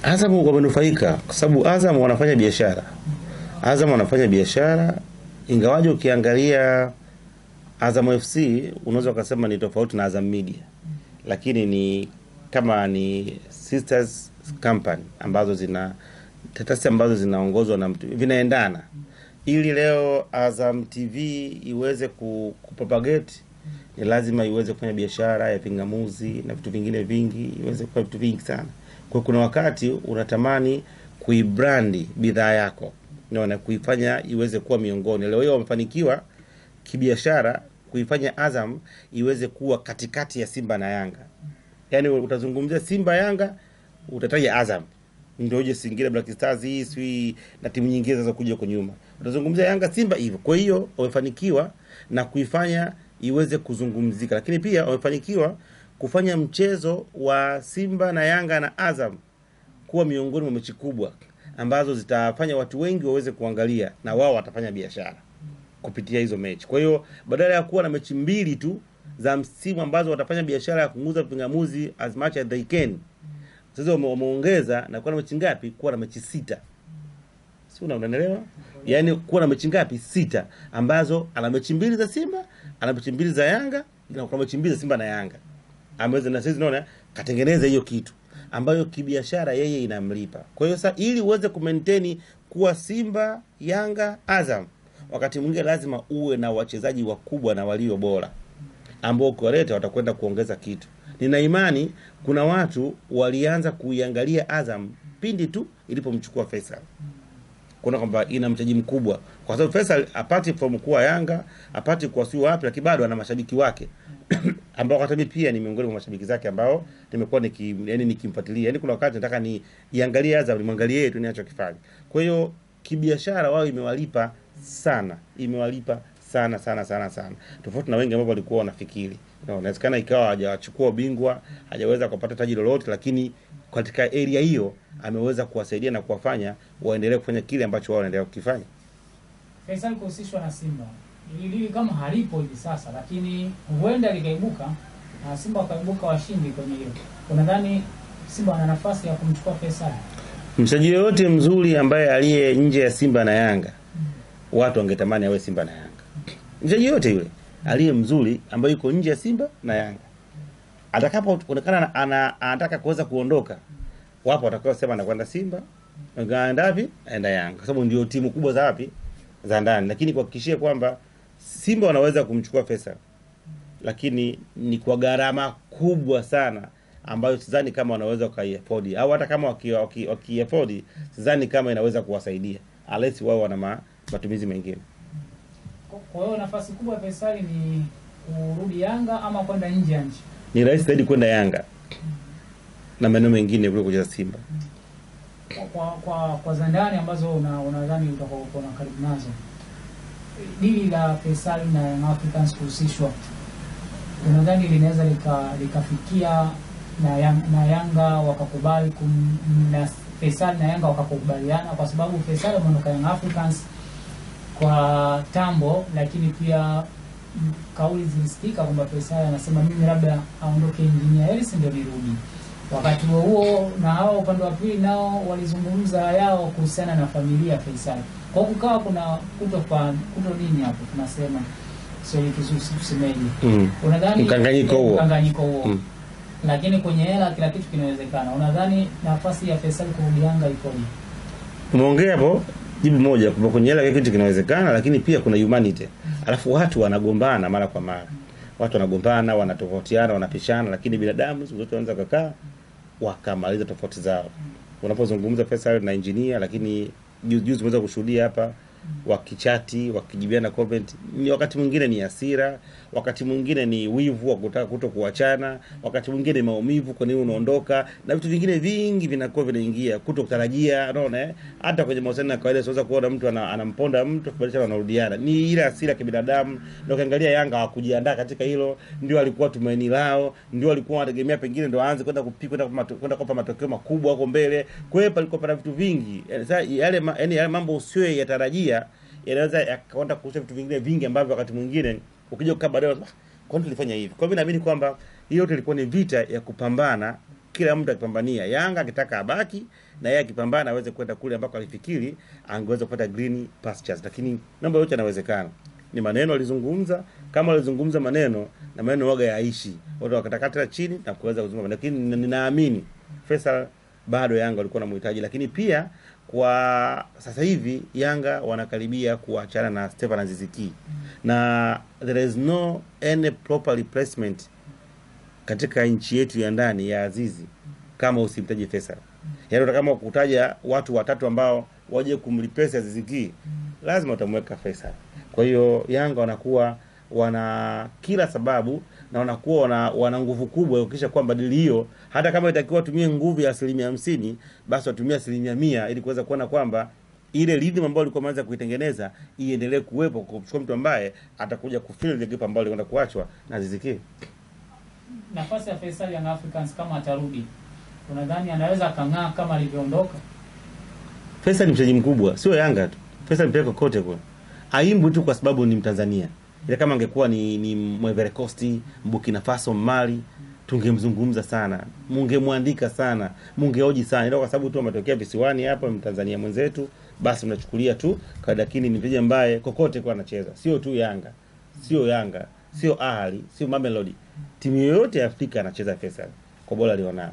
Azam wamenufaika kwa sababu Azam wanafanya biashara. Azam wanafanya biashara, ingawaje ukiangalia Azam FC unaweza kusema ni tofauti na Azam Media. Lakini ni kama ni sisters company ambazo tetasi ambazo zinaongozwa na mtu vinaendana. Ili leo Azam TV iweze kupropagate, ni lazima iweze kufanya biashara ya pingamuzi na vitu vingine vingi, iweze kufanya vitu vingi sana. Kwa kuna wakati unatamani kuibrandi bidhaa yako, na kuifanya iweze kuwa miongoni. Leo hiyo wamefanikiwa kibiashara kuifanya Azam iweze kuwa katikati ya Simba na Yanga. Yaani utazungumzia Simba Yanga, utataja Azam. Ndio uje Singida Black Stars hii na timu nyingine za kuja kwa nyuma. Utazungumzia Yanga, Simba hivyo. Kwa hiyo wamefanikiwa na kuifanya iweze kuzungumzika. Lakini pia wamefanikiwa kufanya mchezo wa Simba na Yanga na Azam kuwa miongoni mwa mechi kubwa ambazo zitafanya watu wengi waweze kuangalia, na wao watafanya biashara kupitia hizo mechi. Kwa hiyo badala ya kuwa na mechi mbili tu za msimu ambazo watafanya biashara ya kunguza pingamuzi as much as they can, sasa wameongeza na kuwa na mechi ngapi? Kuwa na mechi 6. Si unaelewa? Yaani kuwa na mechi ngapi? 6, ambazo ana mechi mbili za Simba, ana mechi mbili za Yanga, na kuna mechi mbili za Simba na Yanga. Ameweza na sisi tunaona katengeneza hiyo kitu ambayo kibiashara yeye inamlipa. Kwa hiyo sasa ili uweze kumaintain kuwa Simba, Yanga, Azam, wakati mwingine lazima uwe na wachezaji wakubwa na walio bora ambao kuleta watakwenda kuongeza kitu. Nina imani kuna watu walianza kuiangalia Azam pindi tu ilipomchukua Faisal. Kuna kwamba ina mtaji mkubwa. Kwa sababu Faisal apart from kuwa Yanga, apart kwa sio wapi, lakini bado ana mashabiki wake ambao hata mimi pia ni miongoni mwa mashabiki zake ambao nimekuwa nikimfuatilia. Yaani kuna wakati nataka ni iangalie Azam, nimwangalie yetu ninachokifanya. Kwa hiyo kibiashara wao imewalipa sana. Imewalipa sana. Tofauti na wengi ambao walikuwa wanafikiri. Inawezekana ikawa hajachukua ubingwa, hajaweza kupata taji lolote, lakini katika area hiyo ameweza kuwasaidia na kuwafanya waendelee kufanya kile ambacho wao wanaendelea kukifanya. Faisal kuhusishwa na Simba. Hili kama halipo hivi sasa, lakini huenda likaibuka na Simba wakaibuka washindi kwenye hilo. Unadhani Simba ana nafasi ya kumchukua Faisal? Mchezaji yote mzuri ambaye aliye nje ya Simba na Yanga, watu wangetamani awe Simba na Yanga. Mchezaji yote yule aliye mzuri ambaye yuko nje ya Simba na Yanga, atakapoonekana anataka kuweza kuondoka, wapo watakao sema anakwenda Simba, anaenda wapi? Aenda Yanga, kwa sababu ndio timu kubwa za wapi? Za ndani. Lakini kuhakikishia kwamba Simba wanaweza kumchukua Faisal, lakini ni kwa gharama kubwa sana ambayo sidhani kama wanaweza kuiafford, au hata kama wakiafford sidhani kama inaweza kuwasaidia unless wao wana matumizi mengine. Kwa hiyo nafasi kubwa ya Faisal ni kurudi Yanga ama kwenda nje ya nchi? Ni rahisi zaidi kwenda Yanga na maeneo mengine kuliko kucheza Simba. Kwa za ndani ambazo unadhani utakuwa na karibu nazo, dili la Faisal na Young Africans kuhusishwa, unadhani linaweza likafikia na Yanga wakakubali na Faisal na Yanga wakakubaliana? Kwa sababu Faisal ameondoka Young Africans kwa tambo, lakini pia kauli zilisikika kwamba Faisal anasema mimi labda aondoke Engineer Hersi ndio nirudi. Wakati huo na hao upande wa pili nao walizungumza yao kuhusiana na familia Faisal. Kwa kukawa kuna kuto nini hapo tunasema sio kizusi tusemeje. Unadhani mkanganyiko huo? Lakini kwenye hela kila kitu kinawezekana. Unadhani nafasi ya Faisal kurudi Yanga ikoje? Tumeongea hapo jibu moja kwamba kwenye hela kitu kinawezekana, lakini pia kuna humanity. Alafu watu wanagombana mara kwa mara. Watu wanagombana, wanatofautiana, wanapishana, lakini binadamu wote wanaweza kukaa wakamaliza tofauti zao. Unapozungumza Faisal na Engineer, lakini juzi tumeweza kushuhudia hapa wakichati, wakijibiana comment, ni wakati mwingine ni hasira, wakati mwingine ni wivu wa kutaka kutokuachana, wakati mwingine maumivu kwa nini unaondoka, na vitu vingine vingi vinakuwa vinaingia, kutokutarajia, unaona hata kwenye mahusiano ya kawaida unaweza kuona mtu anamponda mtu kubadilisha wanarudiana. Ni ile hasira ya binadamu. Na ukiangalia Yanga hawakujiandaa katika hilo, ndio alikuwa tumaini lao, ndio walikuwa wanategemea pengine ndio aanze kwenda kwenda kupa matokeo makubwa huko mbele. Kwa hiyo palikuwa pana vitu vingi. Sasa yale mambo usio yatarajia yanaweza yakaenda kuhusu vitu vingine vingi ambavyo wakati mwingine ukija kukaa baadaye kwa nini tulifanya hivi. Kwa hivyo naamini kwamba hiyo yote ilikuwa ni vita ya kupambana kila mtu akipambania. Yanga akitaka abaki na yeye akipambana aweze kwenda kule ambako alifikiri angeweza kupata green pastures, lakini mambo yote yanawezekana. Ni maneno alizungumza, kama alizungumza maneno na maneno waga yaishi. Watu wakatakata chini na kuweza kuzungumza, lakini ninaamini Faisal bado Yanga walikuwa wanamhitaji, lakini pia kwa sasa hivi Yanga wanakaribia kuachana na Stefan Aziz Ki, na there is no any proper replacement katika nchi yetu ya ndani ya Azizi kama usimtaji Faisal. Yaani kama kutaja watu watatu ambao waje kumreplace Aziz Ki, lazima utamweka Faisal. Kwa hiyo Yanga wanakuwa wana kila sababu na wanakuwa wana nguvu kubwa kuhakikisha kwamba dili hiyo, hata kama itakiwa tumie nguvu ya 50%, basi watumie 100% ili kuweza kuona kwamba ile rhythm ambayo walikuwa wameanza kuitengeneza iendelee kuwepo, kwa kuchukua mtu ambaye atakuja kufill ile gap ambayo ilikwenda kuachwa na Aziz Ki. Nafasi ya Faisal Young Africans kama atarudi, unadhani anaweza kang'aa kama alivyoondoka? Faisal ni mchezaji mkubwa, sio Yanga tu. Faisal mpeleka kote kwa. Haimbu tu kwa sababu ni Mtanzania. Ile kama angekuwa ni Ivory Coast, Burkina Faso, Mali, tungemzungumza sana, mungemwandika sana, mungeoji sana. Ila kwa sababu tu ametokea visiwani hapa, Mtanzania mwenzetu, basi mnachukulia tu kwa, lakini ni mchezaji ambaye kokote kwa anacheza. Sio tu Yanga, sio Yanga, sio Ahli, sio Mamelodi. Timu yoyote ya Afrika anacheza Faisal kwa bora alionao.